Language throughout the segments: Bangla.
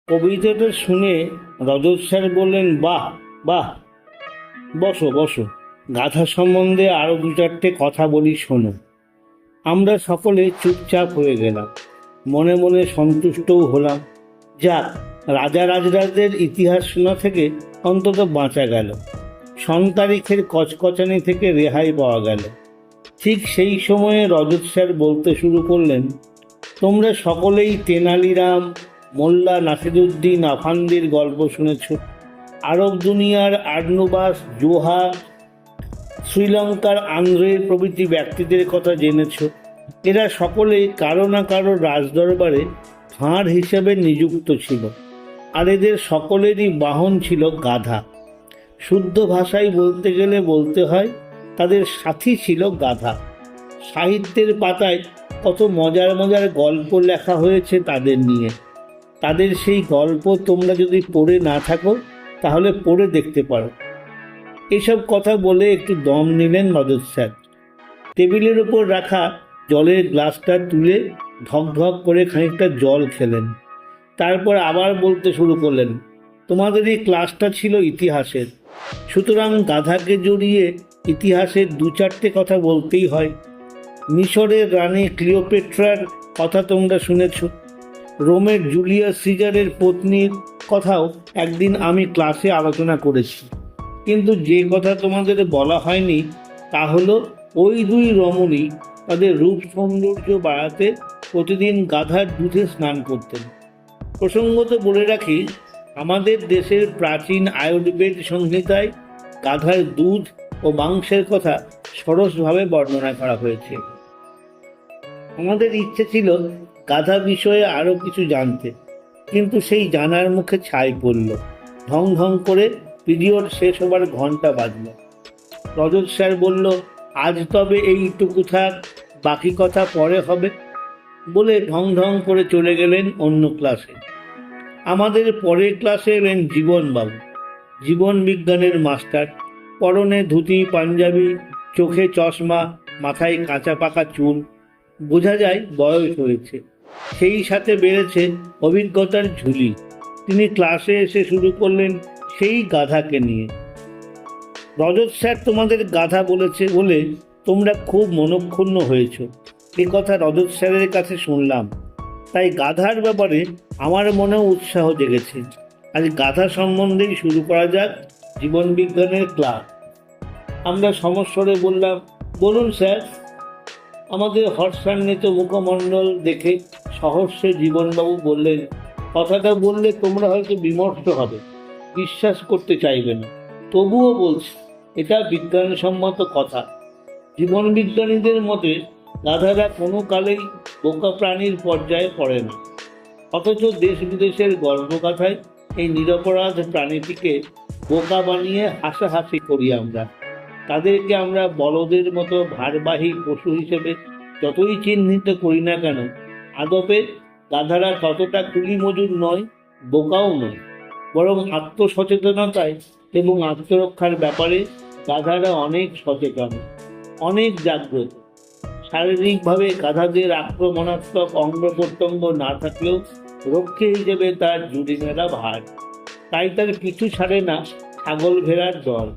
কবিতাটা শুনে রজত স্যার বললেন, বাহ বাহ, বসো বসো, গাধা সম্বন্ধে আরো দু চারটে কথা বলি শোনো। আমরা সকলে চুপচাপ হয়ে গেলাম, মনে মনে সন্তুষ্টও হলাম। যাক, রাজা রাজরাজদের ইতিহাস শোনা থেকে অন্তত বাঁচা গেল, সন তারিখের কচকচানি থেকে রেহাই পাওয়া গেল। ঠিক সেই সময়ে রজত স্যার বলতে শুরু করলেন, তোমরা সকলেই তেনালিরাম, মোল্লা নাসিরুদ্দিন আফান্দির গল্প শুনেছ, আরব দুনিয়ার আর্নুবাস, জোহা, শ্রীলঙ্কার আন্দ্রে প্রভৃতি ব্যক্তিদের কথা জেনেছ। এরা সকলেই কারো না কারো রাজদরবারে ভাঁড় হিসেবে নিযুক্ত ছিল, আর এদের সকলেরই বাহন ছিল গাধা। শুদ্ধ ভাষায় বলতে গেলে বলতে হয় তাদের সাথী ছিল গাধা। সাহিত্যের পাতায় কত মজার মজার গল্প লেখা হয়েছে তাদের নিয়ে। তাদের সেই গল্প তোমরা যদি পড়ে না থাকো তাহলে পড়ে দেখতে পারো। এসব কথা বলে একটু দম নিলেন রজত স্যার। টেবিলের উপর রাখা জলের গ্লাসটা তুলে ঢক ঢক করে খানিকটা জল খেলেন। তারপর আবার বলতে শুরু করলেন, তোমাদের এই ক্লাসটা ছিল ইতিহাসের, সুতরাং গাধাকে জড়িয়ে ইতিহাসের দু চারটে কথা বলতেই হয়। মিশরের রানী ক্লিওপেট্রার কথা তোমরা শুনেছ, রোমের জুলিয়াস সিজারের পত্নীর কথাও একদিন আমি ক্লাসে আলোচনা করেছি। কিন্তু যে কথা তোমাদের বলা হয়নি তা হলো ওই দুই রমণী তাদের রূপ সৌন্দর্য বাড়াতে প্রতিদিন গাধার দুধে স্নান করতেন। প্রসঙ্গত বলে রাখি, আমাদের দেশের প্রাচীন আয়ুর্বেদ সংহিতায় গাধার দুধ ও মাংসের কথা সরসভাবে বর্ণনা করা হয়েছে। আমাদের ইচ্ছে ছিল গাধা বিষয়ে আরও কিছু জানতে, কিন্তু সেই জানার মুখে ছাই পড়ল। ঢং ঢং করে পিরিয়ড শেষ হবার ঘন্টা বাজল। রজত স্যার বলল, আজ তবে এইটুকু থাক, বাকি কথা পরে হবে, বলে ঢং ঢং করে চলে গেলেন অন্য ক্লাসে। আমাদের পরের ক্লাসে এলেন জীবনবাবু, জীবন বিজ্ঞানের মাস্টার। পরনে ধুতি পাঞ্জাবি, চোখে চশমা, মাথায় কাঁচা পাকা চুল, বোঝা যায় বয়স হয়েছে। সেই সাথে বেড়েছে অভিজ্ঞতার ঝুলি। তিনি ক্লাসে এসে শুরু করলেন সেই গাধাকে নিয়ে। রজত স্যার তোমাদের গাধা বলেছে বলে তোমরা খুব মনক্ষুণ্ণ হয়েছ, এ কথা রজত স্যারের কাছে শুনলাম। তাই গাধার ব্যাপারে আমার মনেও উৎসাহ জেগেছে। আজ গাধা সম্বন্ধেই শুরু করা যাক জীবন বিজ্ঞানের ক্লাস। আমরা সমস্বরে বললাম, বলুন স্যার। আমাদের হর্ষান্বিত মুখমণ্ডল দেখে সহস্যে জীবনবাবু বললেন, কথাটা বললে তোমরা হয়তো বিমর্ষ হবে, বিশ্বাস করতে চাইবে না, তবুও বলছি এটা বিজ্ঞানসম্মত কথা। জীবন বিজ্ঞানীদের মতে গাধারা কোনো কালেই বোকা প্রাণীর পর্যায়ে পড়ে না, অথচ দেশ বিদেশের গল্পগাথায় এই নিরপরাধ প্রাণীটিকে বোকা বানিয়ে হাসাহাসি করি আমরা। তাদেরকে আমরা বলদের মতো ভারবাহী পশু হিসেবে যতই চিহ্নিত করি না কেন, আদপে গাধারা ততটা কুলি মজুর নয়, বোকাও নয়, বরং আত্মসচেতনতায় এবং আত্মরক্ষার ব্যাপারে গাধারা অনেক সচেতন, অনেক জাগ্রত। শারীরিকভাবে গাধাদের আক্রমণাত্মক অঙ্গ প্রত্যঙ্গ না থাকলেও রক্ষী হিসেবে তার জুড়ি মেলা ভার। তাই তার কিছু ছাড়ে না ছাগল ভেড়ার দল।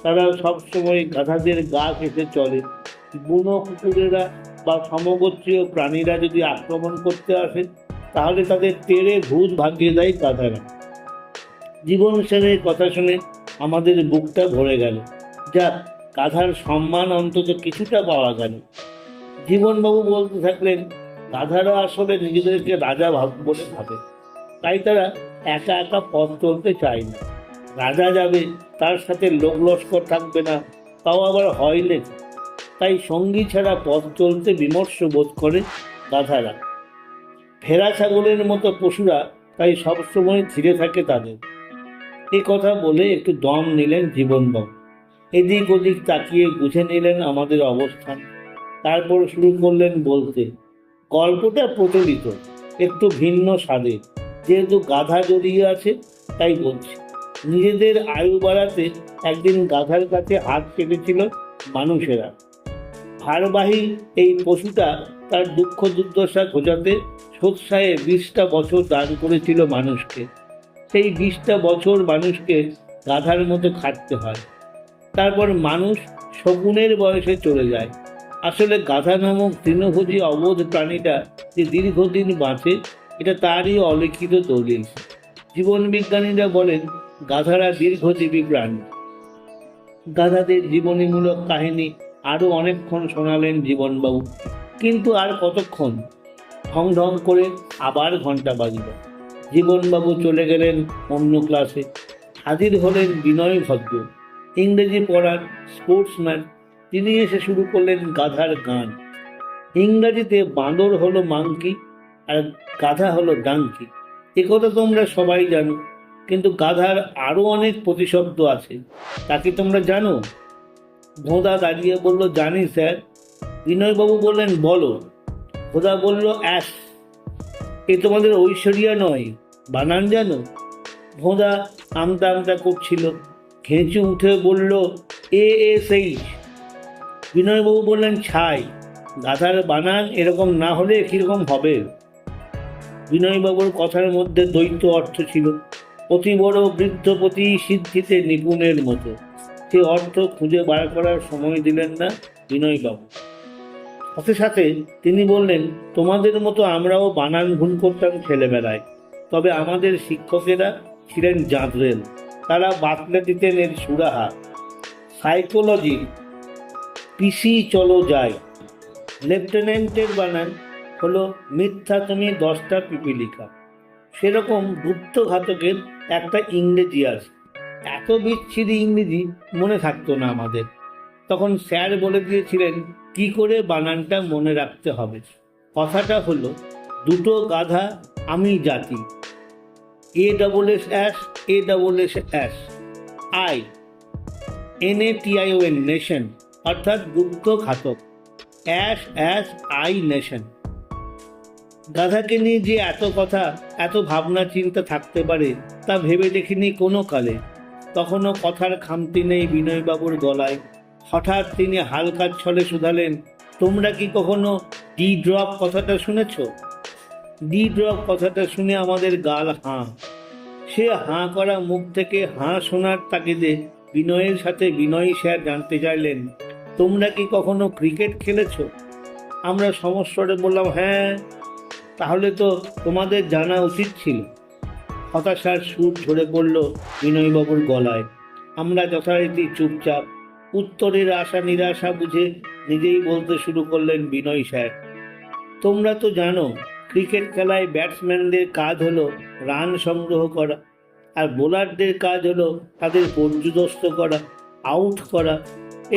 তারা সবসময় গাধাদের গা ঘেঁষে চলে। বুনো কুকুরেরা বা সমগোত্রীয় প্রাণীরা যদি আক্রমণ করতে আসে তাহলে তাদের তেড়ে ভূত ভাগিয়ে দেয় গাধারা। জীবন সেনের কথা শুনে আমাদের বুকটা ভরে গেল। যাক, গাধার সম্মান অন্তত কিছুটা পাওয়া গেল। জীবনবাবু বলতে থাকলেন, গাধারা আসলে নিজেদেরকে রাজা বলে ভাবে, তাই তারা একা একা পথ চলতে চায় না। রাজা যাবে, তার সাথে লোক লস্কর থাকবে না, তাও আবার হয় লেখা। তাই সঙ্গী ছাড়া পথ চলতে বিমর্ষ বোধ করে গাধারা। ভেড়া ছাগলের মতো পশুরা তাই সবসময় ধীরে থাকে তাদের। এ কথা বলে একটু দম নিলেন জীবনবাবু। এদিক ওদিক তাকিয়ে বুঝে নিলেন আমাদের অবস্থান। তারপর শুরু করলেন বলতে, গল্পটা প্রচলিত, একটু ভিন্ন স্বাদে। যেহেতু গাধা জড়িয়ে আছে তাই বলছি। নিজেদের আয়ু বাড়াতে একদিন গাধার কাছে হাত কেটেছিল মানুষেরা। ভারবাহী এই পশুটা তার দুঃখ দুর্দশা খোঁজাতে সোৎসাহে 20টা বছর দান করেছিল মানুষকে। সেই 20টা বছর মানুষকে গাধার মতো খাটতে হয়। তারপর মানুষ শগুনের বয়সে চলে যায়। আসলে গাধা নামক তৃণভোজী অবোধ প্রাণীটা যে দীর্ঘদিন বাঁচে, এটা তারই অলিখিত দলিল। জীবন বিজ্ঞানীরা বলেন গাধারা দীর্ঘজীবী প্রাণী। গাধাদের জীবনীমূলক কাহিনী আরও অনেকক্ষণ শোনালেন জীবনবাবু, কিন্তু আর কতক্ষণ? ঢং ঢং করে আবার ঘন্টা বাজল। জীবনবাবু চলে গেলেন অন্য ক্লাসে। হাজির হলেন বিনয় ভদ্র, ইংরেজি পড়ার স্পোর্টসম্যান। তিনি এসে শুরু করলেন গাধার গান। ইংরাজিতে বাঁদর হলো মাংকি আর গাধা হলো ডাঙ্কি, একথা তোমরা সবাই জানো। কিন্তু গাধার আরও অনেক প্রতিশব্দ আছে, তা কি তোমরা জানো? ভোঁদা দাঁড়িয়ে বলল, জানি স্যার। বিনয়বাবু বললেন, বলো। ভোঁদা বলল, অ্যাস। এ তোমাদের ঐশ্বরিয়া নয়, বানান জানো? ভোঁদা আমতা আমতা করছিল। ঘেঁচু উঠে বলল, ASH। বিনয়বাবু বললেন, ছাই। গাধার বানান এরকম না হলে কীরকম হবে? বিনয়বাবুর কথার মধ্যে দ্বৈত অর্থ ছিল। অতি বড় বৃদ্ধপতি সিদ্ধিতে নিপুণের মতো। সে অর্থ খুঁজে বার করার সময় দিলেন না বিনয়বাবু। সাথে সাথে তিনি বললেন, তোমাদের মতো আমরাও বানান ভুল করতাম ছেলেবেলায়, তবে আমাদের শিক্ষকেরা ছিলেন জাঁদরেল। তারা বাতলে দিতেন এর সুরাহা। সাইকোলজি, পিসি চলো যাই। লেফটেন্যান্টের বানান হলো মিথ্যা তুমি 10টা পিপিলিকা। সেরকম গুপ্তঘাতকের একটা ইংরেজি আছে। এত বিচ্ছিরি ইংরেজি মনে থাকতো না আমাদের। তখন স্যার বলে দিয়েছিলেন কি করে বানানটা মনে রাখতে হবে। কথাটা হলো, দুটো গাধা আমি জাতি, ASS ASS, I NATION nation, অর্থাৎ গুপ্ত ঘাতক, I নেশন। গাধাকে নিয়ে যে এত কথা, এত ভাবনা চিন্তা থাকতে পারে তা ভেবে দেখিনি কোনো কালে। তখনও কথার খামতি নেই বিনয়বাবুর গলায়। হঠাৎ তিনি হালকা ছলে শুধালেন, তোমরা কি কখনো ডি ড্রপ কথাটা শুনেছ? ডি ড্রপ কথাটা শুনে আমাদের গাল হাঁ। সে হাঁ করা মুখ থেকে হাঁ শোনার তাগিদে বিনয়ের সাথে বিনয় স্যার জানতে চাইলেন, তোমরা কি কখনো ক্রিকেট খেলেছ? আমরা সমস্বরে বললাম, হ্যাঁ। তাহলে তো তোমাদের জানা উচিত ছিল। হতাশার সুর ঝরে পড়ল বিনয়বাবুর গলায়। আমরা যথারীতি চুপচাপ। উত্তরের আশা নিরাশা বুঝে নিজেই বলতে শুরু করলেন বিনয় স্যার, তোমরা তো জানো ক্রিকেট খেলায় ব্যাটসম্যানদের কাজ হলো রান সংগ্রহ করা, আর বোলারদের কাজ হলো তাদের পর্যুদস্ত করা, আউট করা।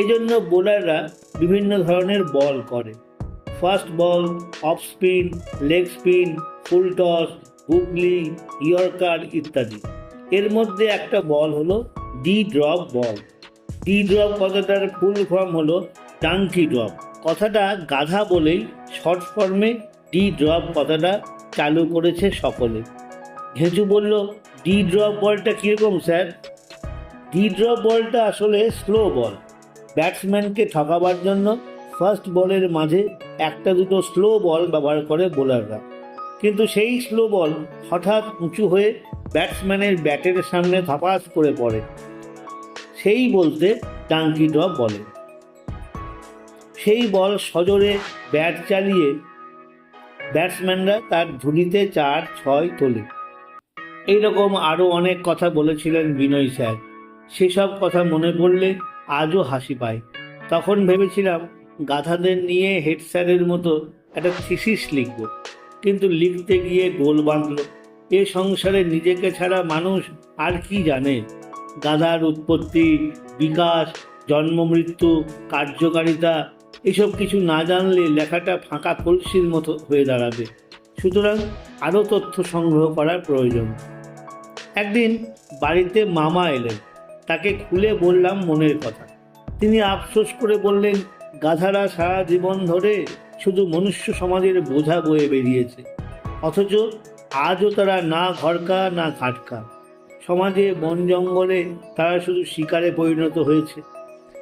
এজন্য বোলাররা বিভিন্ন ধরনের বল করে। Fast ball, off spin, leg spin, full toss, googly, yorker ইত্যাদি। এর মধ্যে একটা বল হলো D drop ball. D drop কথাটার ফুল ফর্ম হলো ডাঙ্কি ড্রপ। কথাটা গাধা বলেই শর্ট ফর্মে ডি ড্রপ কথাটা চালু করেছে সকলে। ঘেঁচু বলল, ডি ড্রপ বলটা কীরকম স্যার? ডি ড্রপ বলটা আসলে স্লো বল। ব্যাটসম্যানকে ঠকাবার জন্য ফার্স্ট বলের মাঝে একটা দুটো স্লো বল ব্যবহার করে বোলাররা, কিন্তু সেই স্লো বল হঠাৎ উঁচু হয়ে ব্যাটসম্যানের ব্যাটের সামনে ধপাস করে পড়ে। সেই বলতে ডাঙ্কি ড্রপ বলে। সেই বল সজোরে ব্যাট চালিয়ে ব্যাটসম্যানরা তার ঝুলিতে 4-6 তোলে। এইরকম আরও অনেক কথা বলেছিলেন বিনয় স্যার। সেসব কথা মনে পড়লে আজও হাসি পায়। তখন ভেবেছিলাম গাধাদের নিয়ে হেড স্যারের মতো একটা থিসিস লিখব, কিন্তু লিখতে গিয়ে গোল বাঁধল। এ সংসারে নিজেকে ছাড়া মানুষ আর কি জানে? গাধার উৎপত্তি, বিকাশ, জন্ম মৃত্যু, কার্যকারিতা এসব কিছু না জানলে লেখাটা ফাঁকা কলসির মতো হয়ে দাঁড়াবে। সুতরাং আরও তথ্য সংগ্রহ করার প্রয়োজন। একদিন বাড়িতে মামা এলেন। তাকে খুলে বললাম মনের কথা। তিনি আফসোস করে বললেন, গাধারা সারা জীবন ধরে শুধু মনুষ্য সমাজের বোঝা বয়ে বেরিয়েছে, অথচ আজও তারা না ঘরকা না খাটকা। সমাজে বন জঙ্গলে তারা শুধু শিকারে পরিণত হয়েছে।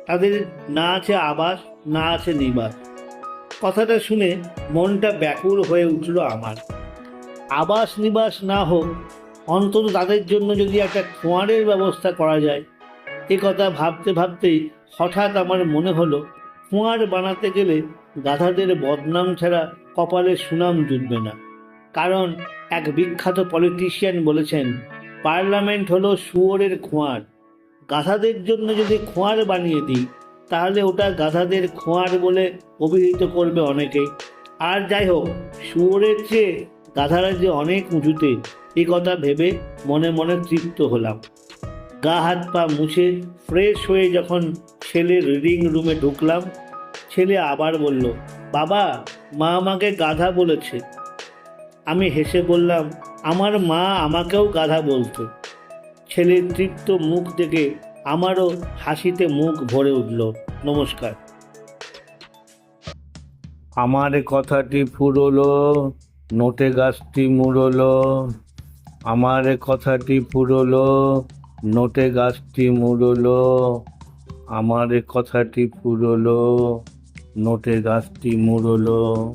তাদের না আছে আবাস, না আছে নিবাস। কথাটা শুনে মনটা ব্যাকুল হয়ে উঠল আমার। আবাস নিবাস না হোক, অন্তত তাদের জন্য যদি একটা খোঁয়ারের ব্যবস্থা করা যায়। এ কথা ভাবতে ভাবতেই হঠাৎ আমার মনে হলো, খোঁয়ার বানাতে গেলে গাধাদের বদনাম ছাড়া কপালে সুনাম জুটবে না। কারণ এক বিখ্যাত পলিটিশিয়ান বলেছেন, পার্লামেন্ট হলো শুয়োরের খোঁয়ার। গাধাদের জন্য যদি খোঁয়ার বানিয়ে দিই, তাহলে ওটা গাধাদের খোঁয়ার বলে অভিহিত করবে অনেকেই। আর যাই হোক, শুয়োরের চেয়ে গাধারা যে অনেক উঁচুতে, এ কথা ভেবে মনে মনে তৃপ্ত হলাম। গা হাত পা মুছে ফ্রেশ হয়ে যখন ছেলের রিডিং রুমে ঢুকলাম, ছেলে আবার বলল, বাবা, মা আমাকে গাধা বলেছে। আমি হেসে বললাম, আমার মা আমাকেও গাধা বলতো। ছেলের তৃপ্ত মুখ দেখে আমারও হাসিতে মুখ ভরে উঠল। নমস্কার। আমার কথাটি ফুরলো, নোটে গাছটি মুড়লো। আমার কথাটি ফুরলো, নোটে গাছটি মুড়লো। আমার কথাটি ফুরলো, নোটে গাছটি মুড়লো।